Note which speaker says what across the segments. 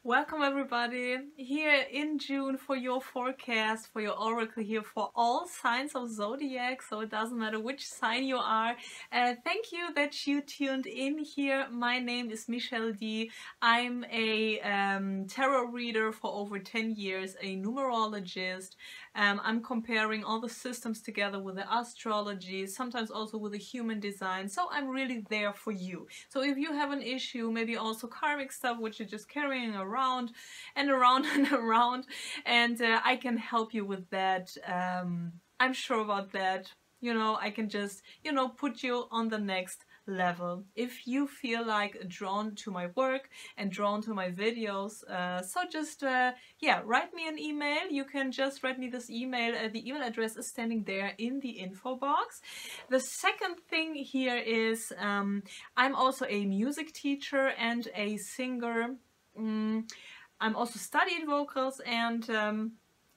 Speaker 1: Welcome everybody here in June for your forecast, for your oracle here for all signs of zodiac, so it doesn't matter which sign you are. Thank you that you tuned in here. My name is Michelle D. I'm a tarot reader for over 10 years, a numerologist. I'm comparing all the systems together with the astrology, sometimes also with the human design, so I'm really there for you. So if you have an issue, maybe also karmic stuff which you're just carrying around and around and around, and I can help you with that. I'm sure about that. You know, I can just, put you on the next level if you feel like drawn to my work and drawn to my videos. So just yeah, write me an email. You can just write me this email. The email address is standing there in the info box. The second thing here is I'm also a music teacher and a singer. I'm also studied vocals, and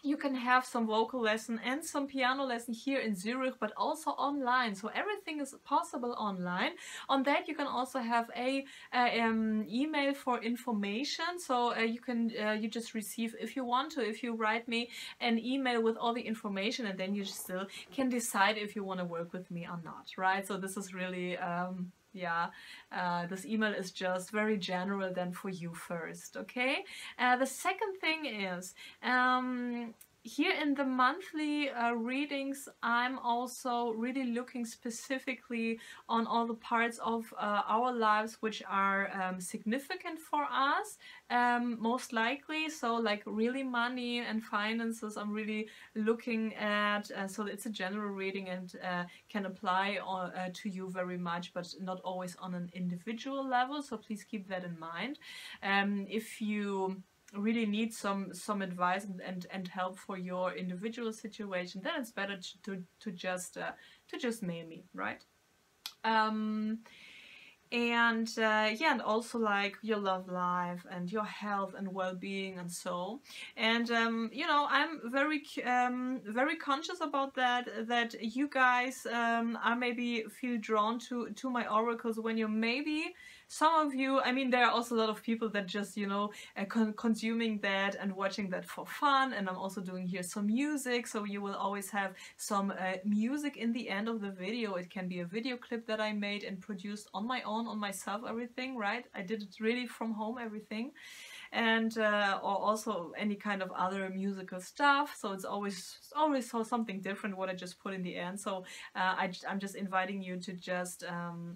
Speaker 1: you can have some vocal lesson and some piano lesson here in Zurich, but also online. So everything is possible online. On that, you can also have a email for information. So you can you just receive, if you want to, if you write me an email with all the information, and then you still can decide if you want to work with me or not, right? So this is really yeah, this email is just very general then for you first, okay? The second thing is, here in the monthly readings, I'm also really looking specifically on all the parts of our lives which are significant for us, most likely. So like really money and finances, I'm really looking at. So it's a general reading and can apply to you very much, but not always on an individual level. So please keep that in mind. If you really need some advice and help for your individual situation, then it's better to just mail me, right? Yeah, and also like your love life and your health and well-being and so. And you know, I'm very conscious about that you guys are maybe feel drawn to my oracles when you're maybe, some of you, I mean, there are also a lot of people that just, consuming that and watching that for fun. And I'm also doing here some music, so you will always have some music in the end of the video. It can be a video clip that I made and produced on my own, on myself, everything, right? I did it really from home, everything. And or also any kind of other musical stuff, so it's always something different what I just put in the end. So I'm just inviting you to just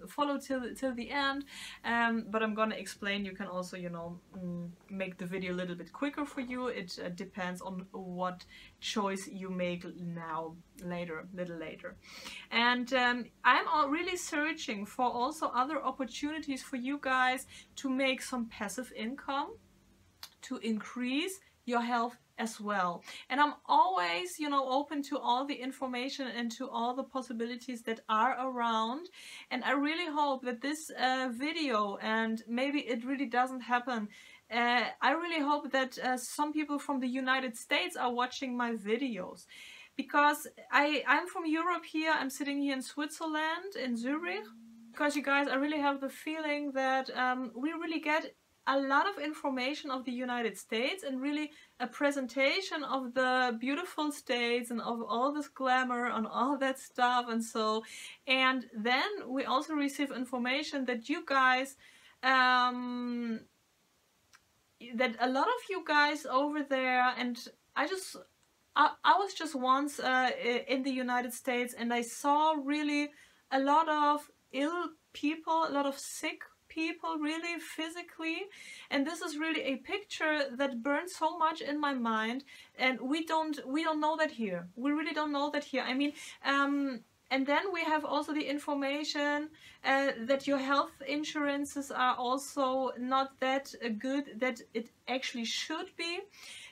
Speaker 1: follow till the end, but I'm gonna explain. You can also, make the video a little bit quicker for you. It depends on what choice you make now, little later. And I'm really searching for also other opportunities for you guys to make some passive income, to increase your health as well. And I'm always, open to all the information and to all the possibilities that are around. And I really hope that this video, and maybe it really doesn't happen, I really hope that some people from the United States are watching my videos. Because I'm from Europe here, I'm sitting here in Switzerland, in Zurich. Because you guys, I really have the feeling that we really get a lot of information of the United States and really a presentation of the beautiful states and of all this glamour and all that stuff and so. And then we also receive information that you guys, that a lot of you guys over there, and I was just once in the United States, and I saw really a lot of ill people, a lot of sick people, really physically. And this is really a picture that burns so much in my mind, and we don't know that here. We really don't know that here. I mean, and then we have also the information that your health insurances are also not that good that it actually should be.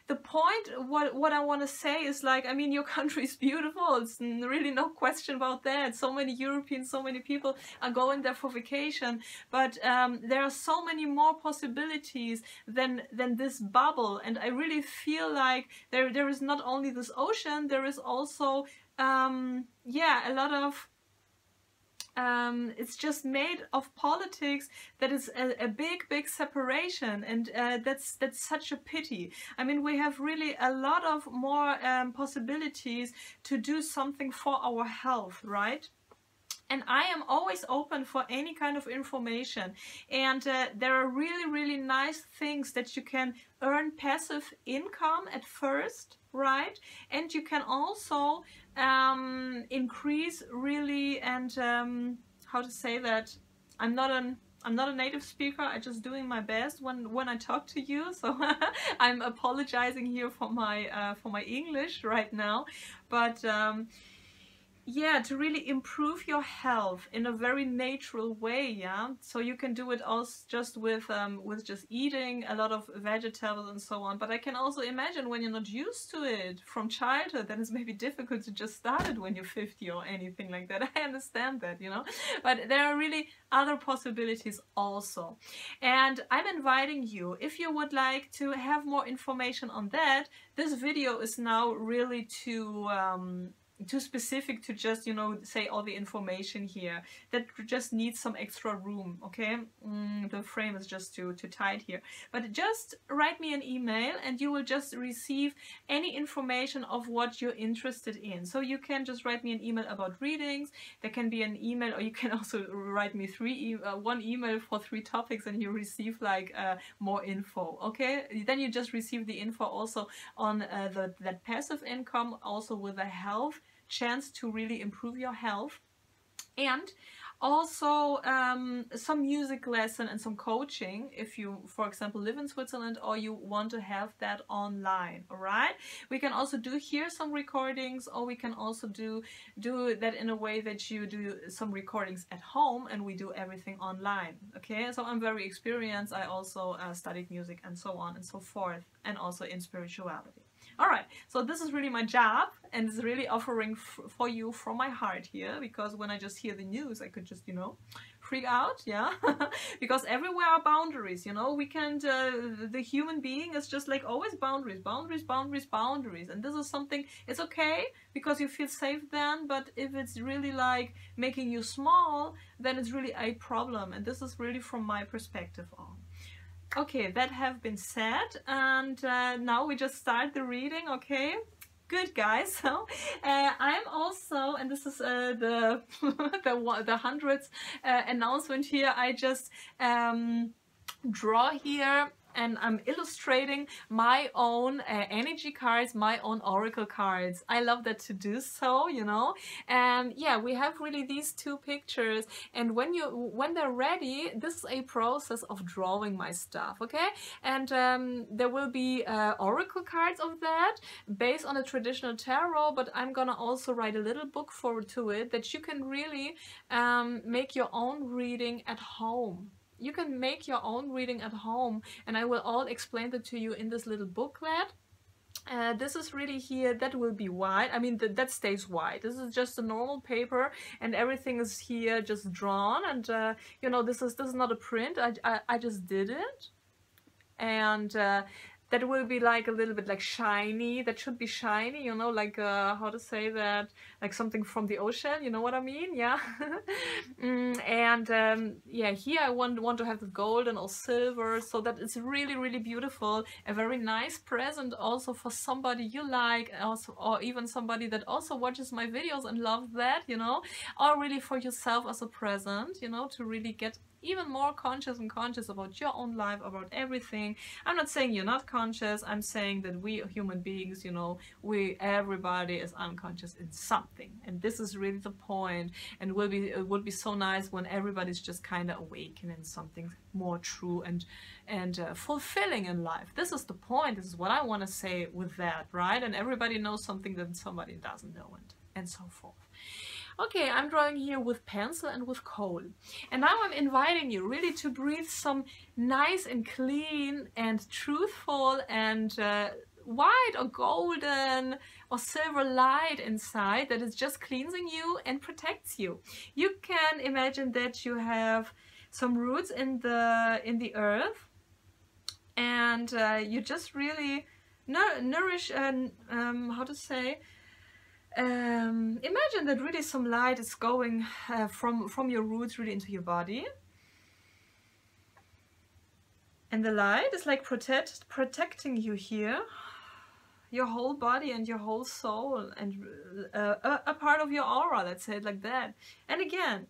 Speaker 1: The point, what I want to say is, like, I mean, your country is beautiful. It's really no question about that. So many Europeans, so many people are going there for vacation. But there are so many more possibilities than this bubble. And I really feel like there is not only this ocean, there is also, yeah, a lot of it's just made of politics that is a big separation, and that's such a pity. I mean, we have really a lot of more possibilities to do something for our health, right? And I am always open for any kind of information, and there are really nice things that you can earn passive income at first, right? And you can also increase really, and how to say that, I'm not a native speaker. I'm just doing my best when I talk to you, so I'm apologizing here for my English right now, but yeah, to really improve your health in a very natural way, yeah. So you can do it also just with just eating a lot of vegetables and so on. But I can also imagine when you're not used to it from childhood, then it's maybe difficult to just start it when you're 50 or anything like that. I understand that, you know. But there are really other possibilities also. And I'm inviting you, if you would like to have more information on that, this video is now really too specific to just, you know, say all the information here. That just needs some extra room, okay? The frame is just too tight here. But just write me an email and you will just receive any information of what you're interested in. So you can just write me an email about readings. There can be an email, or you can also write me one email for 3 topics, and you receive like more info, okay? Then you just receive the info also on that passive income, also with a health chance to really improve your health, and also some music lesson and some coaching if you, for example, live in Switzerland or you want to have that online. All right, we can also do here some recordings, or we can also do that in a way that you do some recordings at home and we do everything online. Okay, so I'm very experienced. I also studied music and so on and so forth, and also in spirituality. All right, so this is really my job, and it's really offering for you from my heart here, because when I just hear the news, I could just, you know, freak out, yeah, because everywhere are boundaries, you know. We can't, the human being is just like always boundaries, and this is something, it's okay because you feel safe then, but if it's really like making you small, then it's really a problem, and this is really from my perspective on. Okay, that have been said, and now we just start the reading, okay? Good, guys. So I'm also, and this is the the 100th announcement here, I just draw here, and I'm illustrating my own energy cards, my own oracle cards. I love that to do so, you know. And yeah, we have really these 2 pictures, and when they're ready, this is a process of drawing my stuff, okay? And there will be oracle cards of that based on a traditional tarot, but I'm gonna also write a little book to it that you can really make your own reading at home. You can make your own reading at home, and I will all explain that to you in this little booklet. This is really here, that will be white. I mean, that stays white. This is just a normal paper, and everything is here just drawn, and you know, this is not a print. I just did it, and that will be like a little bit like shiny. That should be shiny, you know, like how to say that, like something from the ocean, you know what I mean? Yeah. And yeah, here I want to have the gold and all silver, so that it's really beautiful. A very nice present also for somebody you like, also, or even somebody that also watches my videos and loves that, you know, or really for yourself as a present, you know, to really get even more conscious about your own life, about everything. I'm not saying you're not conscious, I'm saying that we human beings, you know, everybody is unconscious in something, and this is really the point. And it would be so nice when everybody's just kind of awakening something more true and fulfilling in life. This is the point. This is what I want to say with that, right? And everybody knows something that somebody doesn't know, and so forth. Okay, I'm drawing here with pencil and with coal. And now I'm inviting you really to breathe some nice and clean and truthful and white or golden or silver light inside that is just cleansing you and protects you. You can imagine that you have some roots in the earth, and you just really nourish and how to say, Imagine that really some light is going from your roots really into your body. And the light is like protecting you here, your whole body and your whole soul, and a part of your aura, let's say it like that. And again,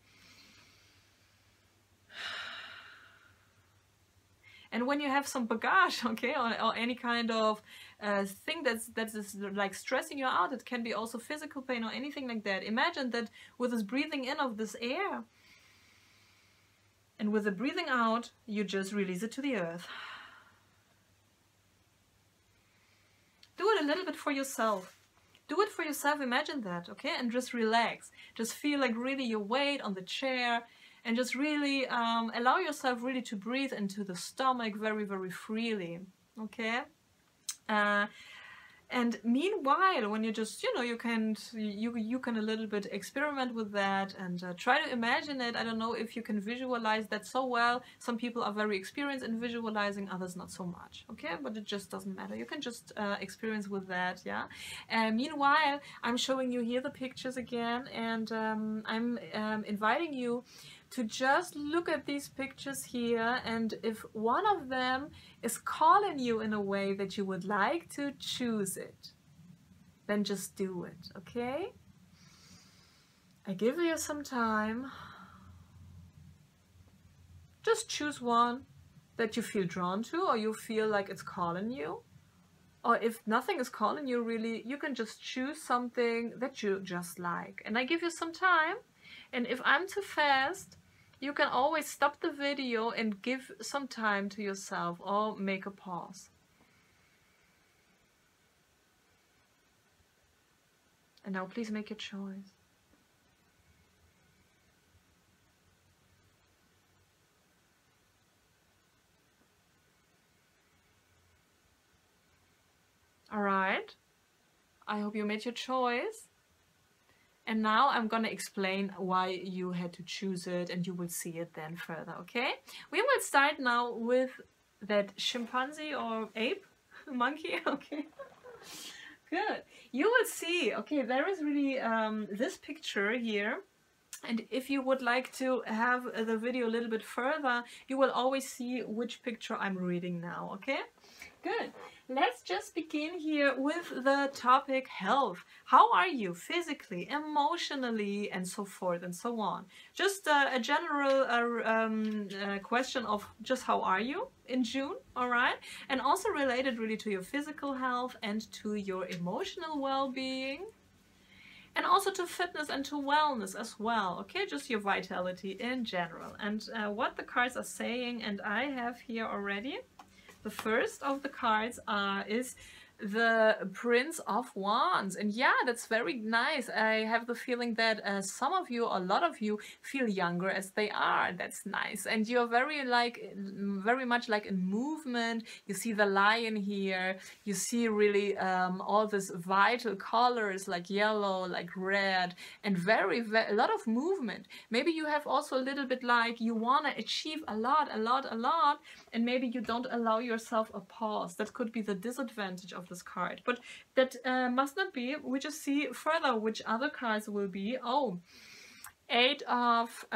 Speaker 1: and when you have some bagage, okay, or any kind of thing that is like stressing you out, it can be also physical pain or anything like that. Imagine that with this breathing in of this air, and with the breathing out, you just release it to the earth. Do it a little bit for yourself. Do it for yourself, imagine that, okay? And just relax. Just feel like really your weight on the chair, and just really allow yourself really to breathe into the stomach very, very freely, okay? And meanwhile, when you just, you know, you can a little bit experiment with that and try to imagine it. I don't know if you can visualize that so well. Some people are very experienced in visualizing, others not so much, okay? But it just doesn't matter. You can just experience with that, yeah? And meanwhile, I'm showing you here the pictures again, and I'm inviting you to just look at these pictures here, and if one of them is calling you in a way that you would like to choose it, then just do it, okay? I give you some time. Just choose one that you feel drawn to, or you feel like it's calling you. Or if nothing is calling you really, you can just choose something that you just like. And I give you some time, and if I'm too fast, you can always stop the video and give some time to yourself or make a pause. And now please make your choice. All right. I hope you made your choice. And now I'm gonna explain why you had to choose it, and you will see it then further, okay? We will start now with that chimpanzee or ape, monkey, okay? Good. You will see, okay, there is really this picture here. And if you would like to have the video a little bit further, you will always see which picture I'm reading now, okay? Good. Let's just begin here with the topic health. How are you physically, emotionally, and so forth and so on? Just a general question of just how are you in June, all right? And also related really to your physical health and to your emotional well-being. And also to fitness and to wellness as well, okay? Just your vitality in general. And what the cards are saying, and I have here already, the first of the cards is the Prince of Wands. And yeah, that's very nice. I have the feeling that some of you, a lot of you, feel younger as they are. That's nice. And you're very much like in movement. You see the lion here. You see really all these vital colors like yellow, like red, and a lot of movement. Maybe you have also a little bit like you want to achieve a lot, and maybe you don't allow yourself a pause. That could be the disadvantage of this card, but that must not be. We just see further which other cards will be. Oh, Eight of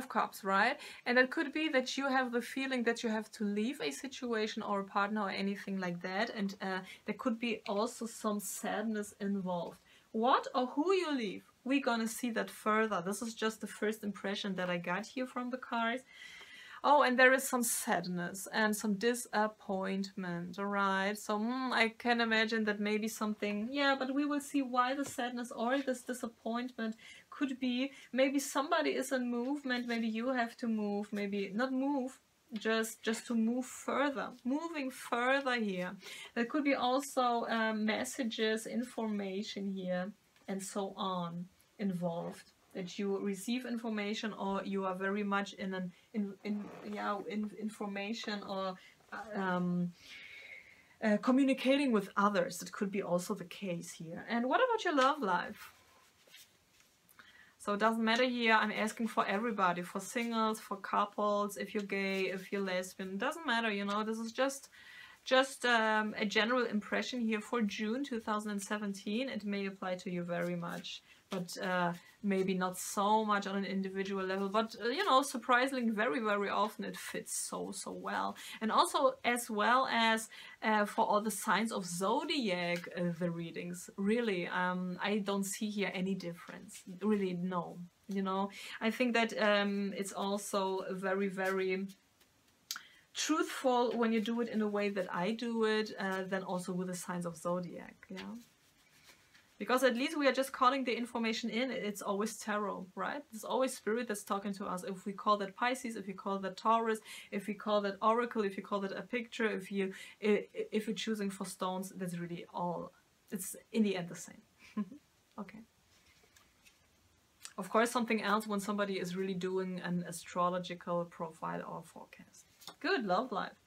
Speaker 1: Cups, right? And it could be that you have the feeling that you have to leave a situation or a partner or anything like that, and there could be also some sadness involved. What or who you leave, we're gonna see that further. This is just the first impression that I got here from the cards. Oh, and there is some sadness and some disappointment, all right? So I can imagine that maybe something, yeah, but we will see why the sadness or this disappointment could be. Maybe somebody is in movement, maybe you have to move, maybe not move, just to move further, moving further here. There could be also messages, information here, and so on involved. That you receive information, or you are very much in information or communicating with others. That could be also the case here. And what about your love life? So it doesn't matter here. I'm asking for everybody, for singles, for couples, if you're gay, if you're lesbian. It doesn't matter, you know. This is just just a general impression here for June 2017. It may apply to you very much, but maybe not so much on an individual level, but you know, surprisingly very often it fits so well. And also as well as for all the signs of zodiac, the readings, really, I don't see here any difference, really, no. You know, I think that it's also very truthful when you do it in a way that I do it, then also with the signs of zodiac, yeah. Because at least we are just calling the information in. It's always tarot, right? It's always spirit that's talking to us. If we call that Pisces, if we call that Taurus, if we call that Oracle, if you call that a picture, if you're choosing for stones, that's really all. It's in the end the same. Okay. Of course, something else when somebody is really doing an astrological profile or forecast. Good, love life.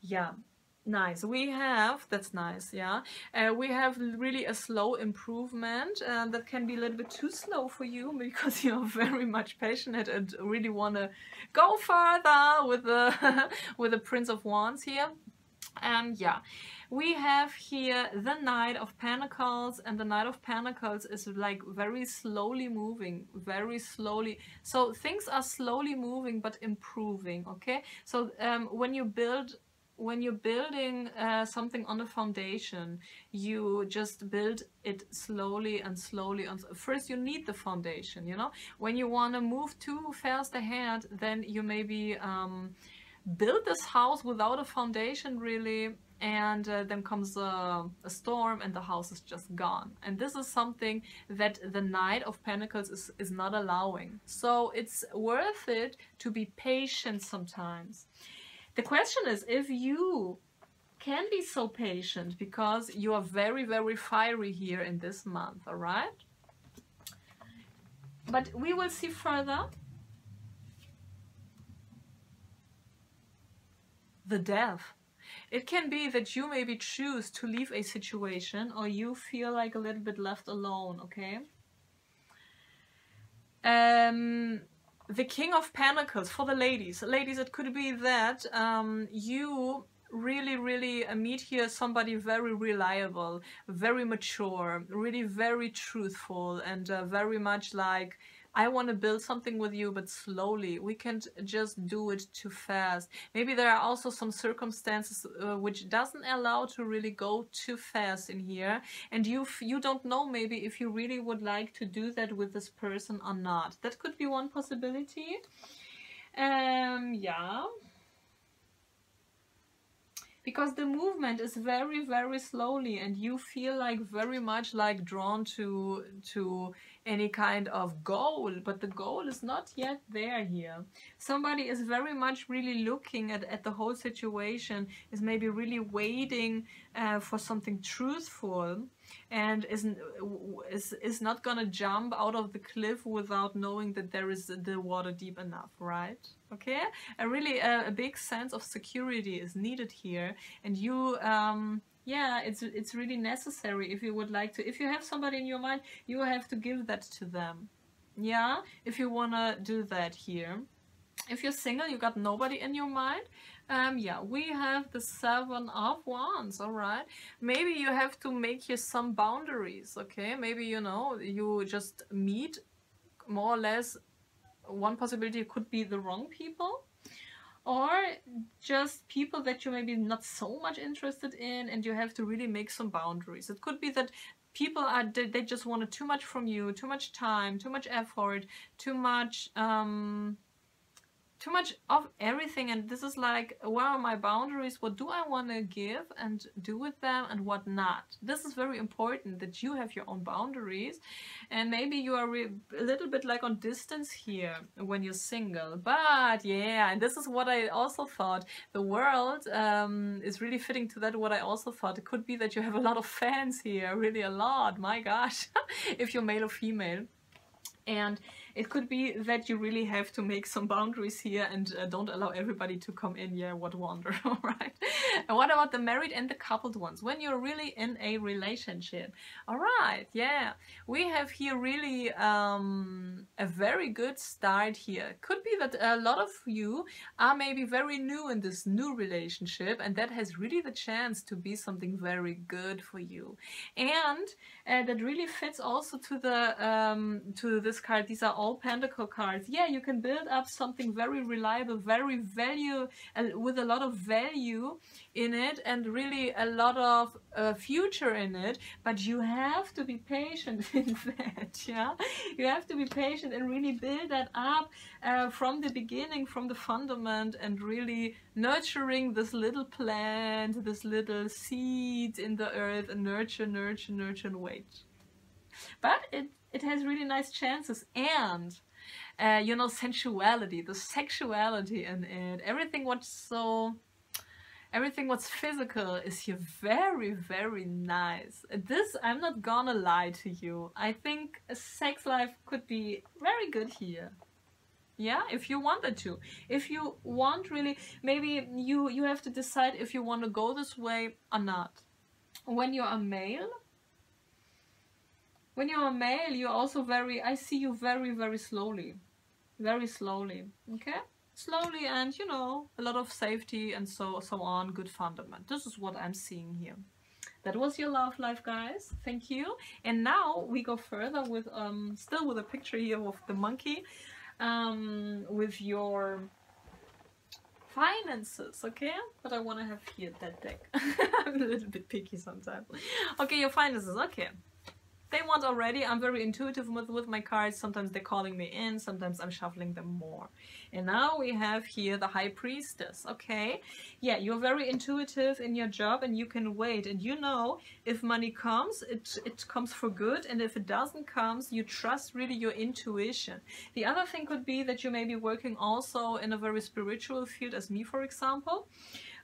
Speaker 1: Yeah. Nice. We have, that's nice, yeah. We have really a slow improvement that can be a little bit too slow for you because you're very much passionate and really want to go further with the with the Prince of Wands here. Yeah, we have here the Knight of Pentacles, and the Knight of Pentacles is like very slowly moving, very slowly. So things are slowly moving but improving, okay? So when you're building something on a foundation, you just build it slowly and slowly. First you need the foundation, you know. When you want to move too fast ahead, then you maybe build this house without a foundation really, and then comes a storm and the house is just gone. And this is something that the Knight of Pentacles is not allowing. So it's worth it to be patient sometimes. The question is if you can be so patient, because you are very fiery here in this month, all right? But we will see further. The Death. It can be that you maybe choose to leave a situation, or you feel like a little bit left alone, okay? The King of Pentacles for the ladies. Ladies, it could be that you really meet here somebody very reliable, very mature, really very truthful, and very much like, I want to build something with you, but slowly. We can't just do it too fast. Maybe there are also some circumstances which doesn't allow to really go too fast in here. And you don't know maybe if you really would like to do that with this person or not. That could be one possibility. Yeah. Because the movement is very slowly, and you feel like very much like drawn to any kind of goal, but the goal is not yet there here. Somebody is very much really looking at the whole situation, is maybe really waiting for something truthful, and is not gonna jump out of the cliff without knowing that there is the water deep enough, right? Okay, a big sense of security is needed here, and you yeah, it's really necessary if you would like to. If you have somebody in your mind, you have to give that to them. Yeah, if you wanna do that here. If you're single, you got nobody in your mind. Yeah, we have the Seven of Wands, all right? Maybe you have to make here some boundaries, okay? Maybe, you know, you just meet more or less. One possibility could be the wrong people, or just people that you maybe not so much interested in, and you have to really make some boundaries. It could be that people they just wanted too much from you, too much time, too much effort, too much of everything, and this is like, where are my boundaries? What do I want to give and do with them, and what not? This is very important, that you have your own boundaries. And maybe you are a little bit like on distance here when you're single. But yeah, and this is what I also thought. The world is really fitting to that, what I also thought. It could be that you have a lot of fans here, really a lot, my gosh, if you're male or female. And it could be that you really have to make some boundaries here and don't allow everybody to come in. Yeah, what wonder, all right? And what about the married and the coupled ones? When you're really in a relationship, all right, yeah. We have here really a very good start here. Could be that a lot of you are maybe very new in this new relationship, and that has really the chance to be something very good for you. And that really fits also to the to this card. These are all pentacle cards. Yeah, you can build up something very reliable, very value, with a lot of value in it, and really a lot of future in it. But you have to be patient in that. Yeah, you have to be patient and really build that up from the beginning, from the fundament, and really nurturing this little plant, this little seed in the earth, and nurture, nurture, nurture, and wait. But it has really nice chances, and you know, sensuality, the sexuality in it, everything what's physical is here very, very nice. This, I'm not gonna lie to you, I think a sex life could be very good here. Yeah, if you wanted to. If you want really, maybe you have to decide if you want to go this way or not. When you're a male, you're also very, I see you very, very slowly. Very slowly, okay? Slowly, and you know, a lot of safety and so on, good fundament. This is what I'm seeing here. That was your love life, guys. Thank you. And now we go further with still with a picture here of the monkey, with your finances, okay? But I want to have here that deck. I'm a little bit picky sometimes. Okay, your finances, okay. They want already. I'm very intuitive with my cards. Sometimes they're calling me in, sometimes I'm shuffling them more. And now we have here the High Priestess, okay? Yeah, you're very intuitive in your job, and you can wait. And you know, if money comes, it comes for good. And if it doesn't come, you trust really your intuition. The other thing could be that you may be working also in a very spiritual field, as me, for example.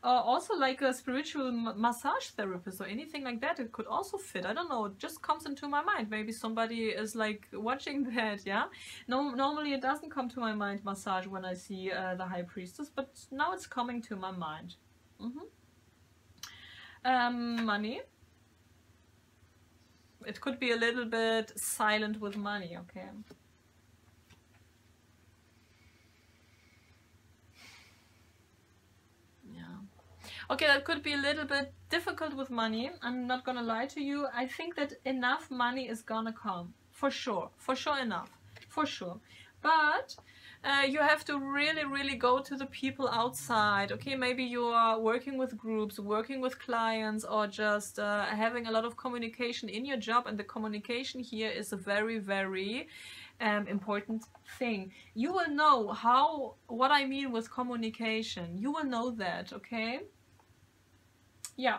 Speaker 1: Also like a spiritual massage therapist or anything like that, it could also fit. I don't know, it just comes into my mind. Maybe somebody is like watching that, yeah? No, normally it doesn't come to my mind, massage, when I see the High Priestess, but now it's coming to my mind. Money. It could be a little bit silent with money, okay? Okay, that could be a little bit difficult with money. I'm not gonna lie to you. I think that enough money is gonna come. For sure enough. For sure. But you have to really, really go to the people outside. Okay, maybe you are working with groups, working with clients, or just having a lot of communication in your job. And the communication here is a very, very important thing. You will know what I mean with communication. You will know that, okay? Yeah.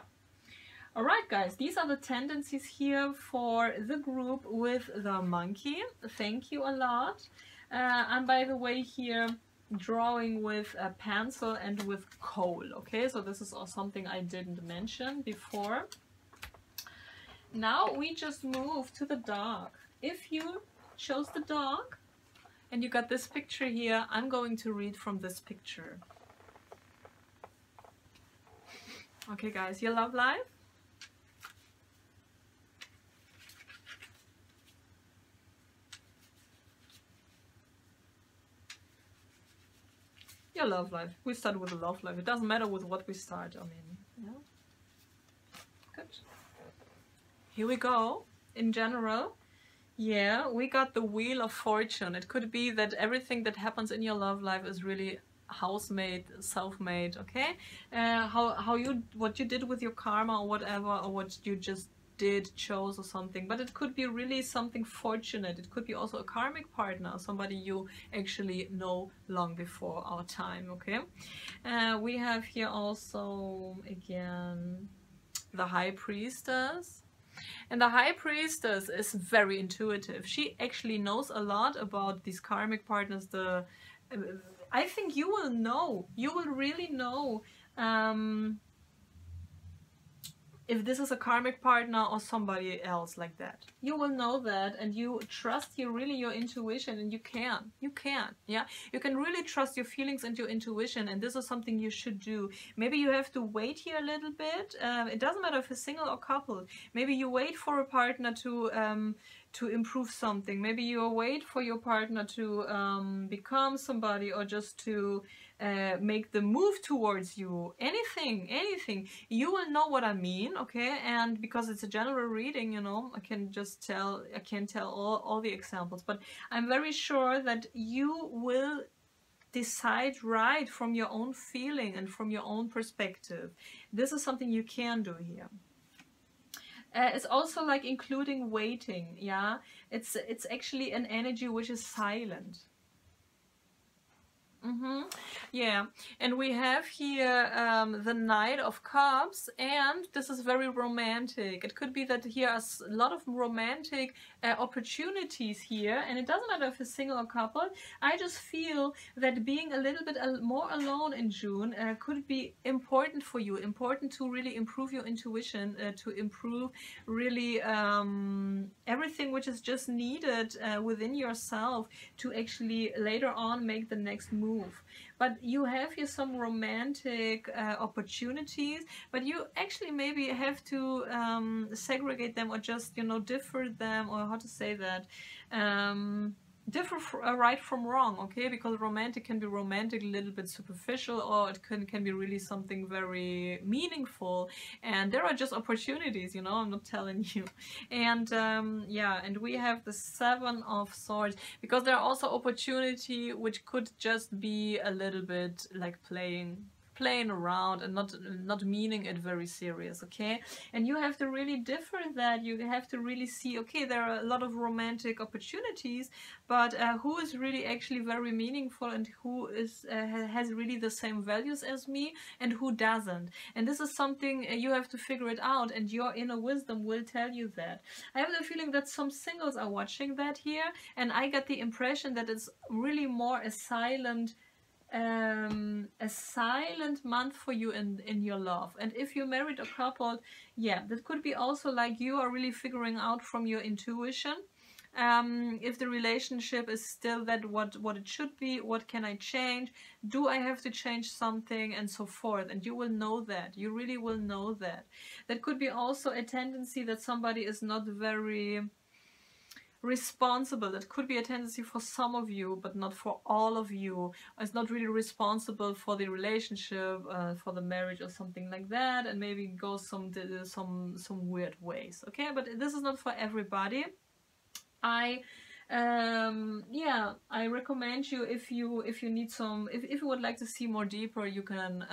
Speaker 1: All right, guys, these are the tendencies here for the group with the monkey. Thank you a lot. And by the way, here drawing with a pencil and with coal. Okay, so this is also something I didn't mention before. Now we just move to the dark. If you chose the dark and you got this picture here, I'm going to read from this picture. Okay, guys, your love life. Your love life. We start with the love life. It doesn't matter with what we start. I mean, yeah. Good. Here we go. In general, yeah, we got the Wheel of Fortune. It could be that everything that happens in your love life is really house-made, self-made, okay? What you did with your karma or whatever, or what you just chose or something. But it could be really something fortunate. It could be also a karmic partner, somebody you actually know long before our time, okay? We have here also again the High Priestess. And the High Priestess is very intuitive. She actually knows a lot about these karmic partners. I think you will know, you will really know if this is a karmic partner or somebody else like that. You will know that, and you trust your intuition, and you can, yeah? You can really trust your feelings and your intuition, and this is something you should do. Maybe you have to wait here a little bit. It doesn't matter if it's single or couple. Maybe you wait for a partner to improve something. Maybe you wait for your partner to become somebody, or just to make the move towards you. Anything. You will know what I mean, okay? And because it's a general reading, you know, I can't tell all the examples, but I'm very sure that you will decide right from your own feeling and from your own perspective. This is something you can do here. It's also like including waiting, yeah? It's actually an energy which is silent. Yeah, and we have here the Knight of Cups, and this is very romantic. It could be that here are a lot of romantic opportunities here, and it doesn't matter if it's single or couple. I just feel that being a little bit more alone in June could be important for you, important to really improve your intuition, to improve really everything which is just needed within yourself to actually later on make the next move. But you have here some romantic opportunities, but you actually maybe have to segregate them, or just, you know, differ them, or how to say that, differ right from wrong, okay? Because romantic can be romantic, a little bit superficial, or it can be really something very meaningful, and there are just opportunities, you know, I'm not telling you. And yeah, and we have the Seven of Swords, because there are also opportunity which could just be a little bit like playing around and not meaning it very serious, okay? And you have to really differ that. You have to really see, okay, there are a lot of romantic opportunities, but who is really actually very meaningful, and who is has really the same values as me, and who doesn't. And this is something you have to figure it out, and your inner wisdom will tell you that. I have the feeling that some singles are watching that here, and I get the impression that it's really more a silent month for you in your love. And if you're married or coupled, yeah, that could be also like you are really figuring out from your intuition if the relationship is still that what it should be, what can I change, do I have to change something, and so forth. And you will know that, you really will know that. That could be also a tendency that somebody is not very responsible. That could be a tendency for some of you, but not for all of you. It's not really responsible for the relationship, for the marriage, or something like that, and maybe goes some weird ways, okay? But this is not for everybody. Yeah, I recommend you, if you need some, if you would like to see more deeper, you can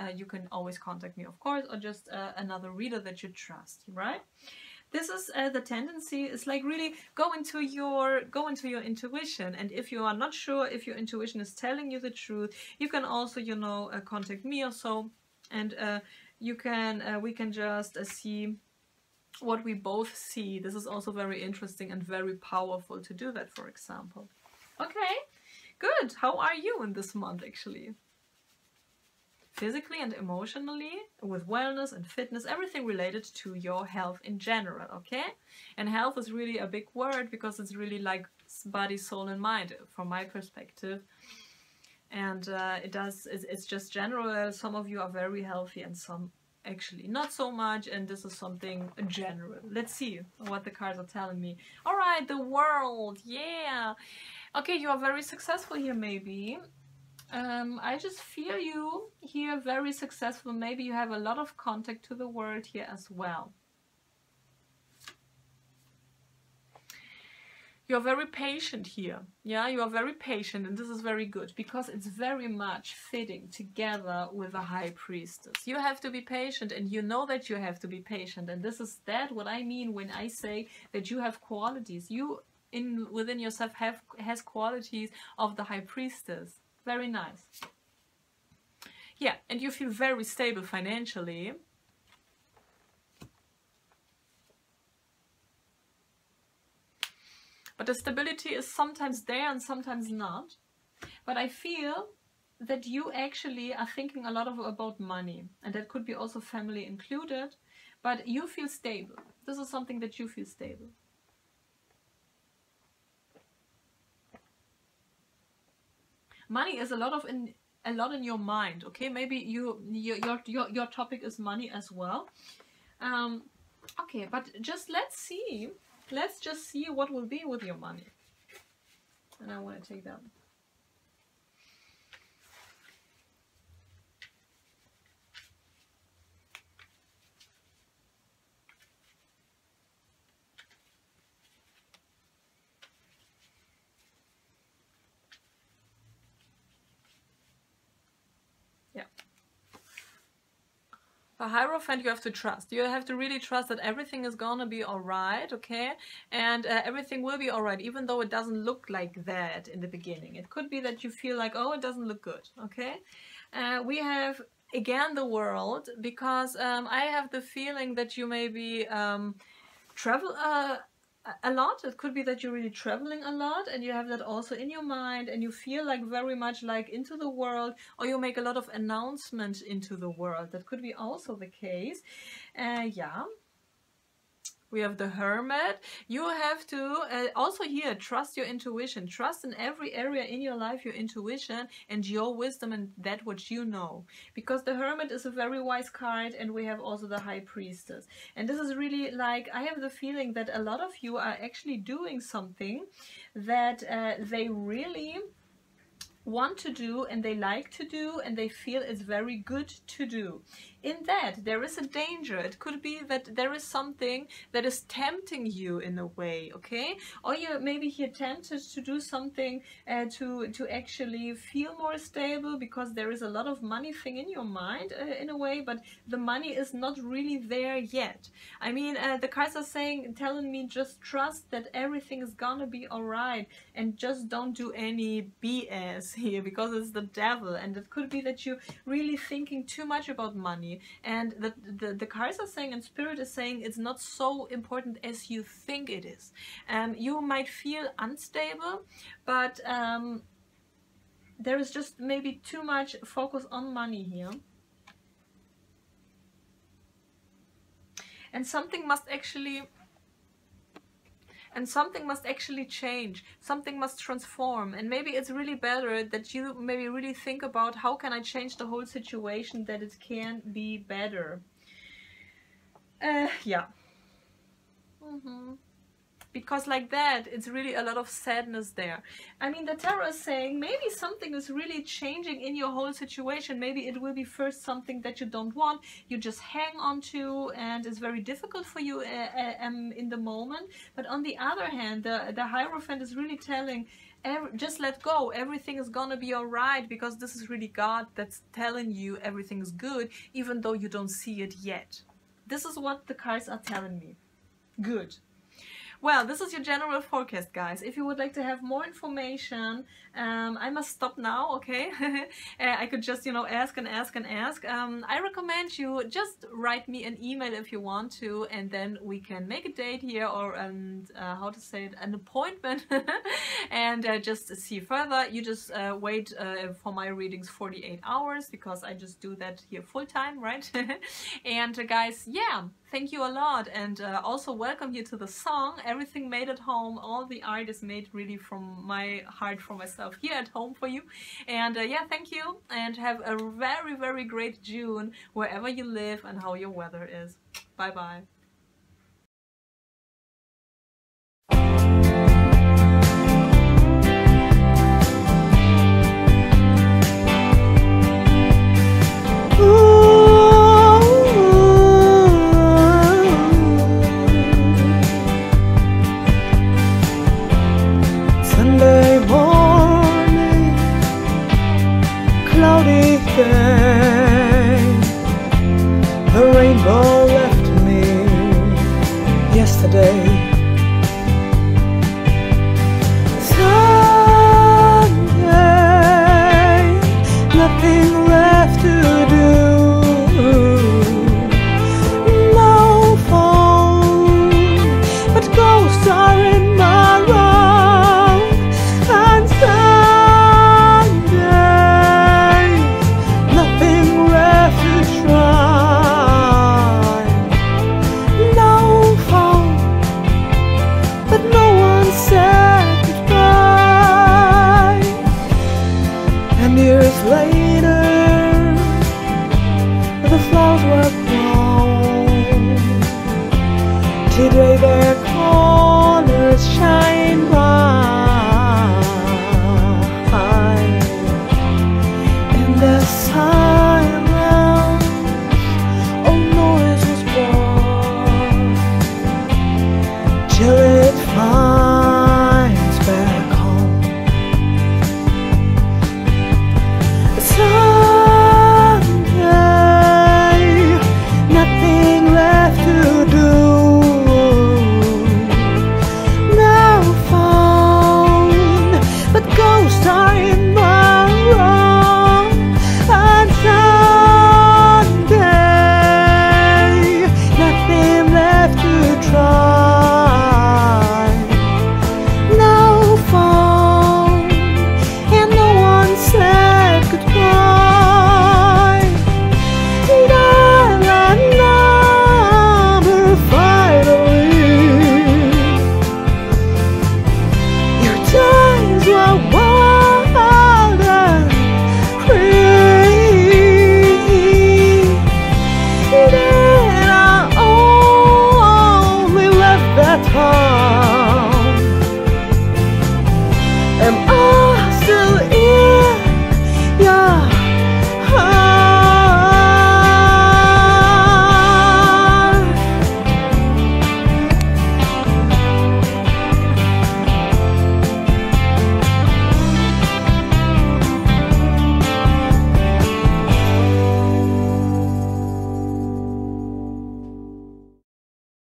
Speaker 1: always contact me, of course, or just another reader that you trust, right? This is the tendency is like really go into your intuition, and if you are not sure if your intuition is telling you the truth, you can also, you know, contact me or so, and we can just see what we both see. This is also very interesting and very powerful to do that, for example. Okay, good. How are you in this month, actually? Physically and emotionally, with wellness and fitness, everything related to your health in general, okay? And health is really a big word, because it's really like body, soul, and mind, from my perspective. And it's just general. Some of you are very healthy, and some actually not so much, and this is something general. Let's see what the cards are telling me. All right, the World, yeah. Okay, you are very successful here, maybe. I just feel you here very successful. Maybe you have a lot of contact to the world here as well. You're very patient here. Yeah, you are very patient, and this is very good, because it's very much fitting together with the High Priestess. You have to be patient, and you know that you have to be patient, and this is what I mean when I say that you have qualities. You within yourself has qualities of the High Priestess. Very nice. Yeah, and you feel very stable financially. But the stability is sometimes there and sometimes not. But I feel that you actually are thinking a lot about money. And that could be also family included. but you feel stable. This is something that you feel stable. Money is a lot in your mind, okay? Maybe your topic is money as well. Okay, but just let's just see what will be with your money. And I want to take that. Yeah. For Hierophant, you have to trust. You have to really trust that everything is gonna be alright, okay? And everything will be alright, even though it doesn't look like that in the beginning. It could be that you feel like, oh, it doesn't look good, okay? We have, again, the World, because I have the feeling that you maybe travel a lot. It could be that you're really traveling a lot and you have that also in your mind and you feel like very much like into the world, or you make a lot of announcements into the world. That could be also the case. Yeah. We have the Hermit. You have to also here trust your intuition. Trust in every area in your life your intuition and your wisdom and that what you know. Because the Hermit is a very wise card, and we have also the High Priestess. And this is really like, I have the feeling that a lot of you are actually doing something that they really want to do and they like to do and they feel it's very good to do. In that there is a danger. It could be that there is something that is tempting you in a way, okay? Or you're maybe here tempted to do something to actually feel more stable, because there is a lot of money thing in your mind in a way, but the money is not really there yet. I mean, the cards are saying, telling me just trust that everything is gonna be alright, and just don't do any BS here, because it's the devil. And it could be that you're really thinking too much about money, and the cards are saying and Spirit is saying it's not so important as you think it is. You might feel unstable, but there is just maybe too much focus on money here. And something must actually change. Something must transform. And maybe it's really better that you maybe really think about, how can I change the whole situation that it can be better. Yeah. Because like that, it's really a lot of sadness there. I mean, the tarot is saying maybe something is really changing in your whole situation. Maybe it will be first something that you don't want, you just hang on to, and it's very difficult for you in the moment. But on the other hand, the Hierophant is really telling, just let go, everything is gonna be alright, because this is really God that's telling you everything is good, even though you don't see it yet. This is what the cards are telling me. Good. Well, this is your general forecast, guys. If you would like to have more information, I must stop now, okay? I could just, you know, ask and ask and ask. I recommend you just write me an email if you want to, and then we can make a date here, or how to say it, an appointment, and just see further. You just wait for my readings 48 hours, because I just do that here full time, right? And guys, yeah, thank you a lot, and also welcome you to the song. Everything made at home. All the art is made really from my heart, for myself, here at home for you. And yeah, thank you, and have a very, very great June wherever you live and how your weather is. Bye bye.